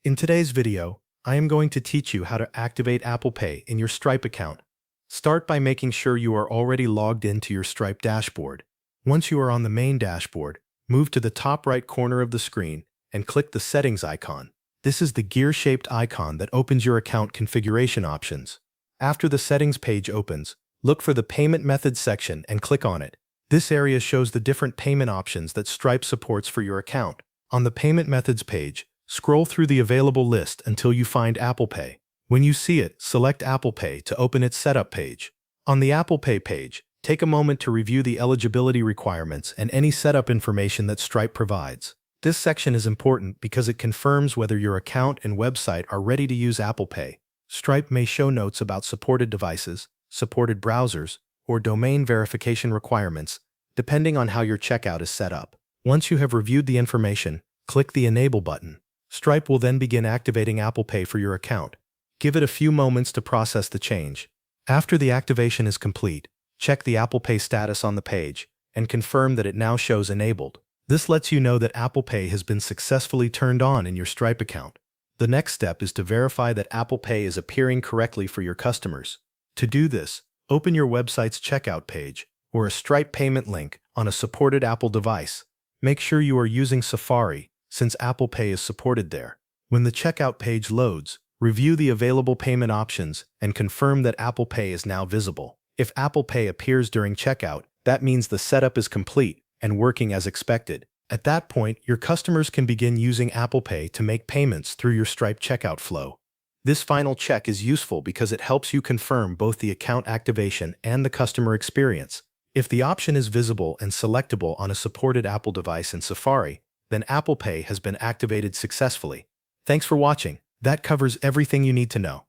In today's video, I am going to teach you how to activate Apple Pay in your Stripe account. Start by making sure you are already logged into your Stripe dashboard. Once you are on the main dashboard, move to the top right corner of the screen and click the Settings icon. This is the gear-shaped icon that opens your account configuration options. After the Settings page opens, look for the Payment Methods section and click on it. This area shows the different payment options that Stripe supports for your account. On the Payment Methods page, scroll through the available list until you find Apple Pay. When you see it, select Apple Pay to open its setup page. On the Apple Pay page, take a moment to review the eligibility requirements and any setup information that Stripe provides. This section is important because it confirms whether your account and website are ready to use Apple Pay. Stripe may show notes about supported devices, supported browsers, or domain verification requirements, depending on how your checkout is set up. Once you have reviewed the information, click the Enable button. Stripe will then begin activating Apple Pay for your account. Give it a few moments to process the change. After the activation is complete, check the Apple Pay status on the page and confirm that it now shows enabled. This lets you know that Apple Pay has been successfully turned on in your Stripe account. The next step is to verify that Apple Pay is appearing correctly for your customers. To do this, open your website's checkout page or a Stripe payment link on a supported Apple device. Make sure you are using Safari, since Apple Pay is supported there. When the checkout page loads, review the available payment options and confirm that Apple Pay is now visible. If Apple Pay appears during checkout, that means the setup is complete and working as expected. At that point, your customers can begin using Apple Pay to make payments through your Stripe checkout flow. This final check is useful because it helps you confirm both the account activation and the customer experience. If the option is visible and selectable on a supported Apple device in Safari, then Apple Pay has been activated successfully. Thanks for watching. That covers everything you need to know.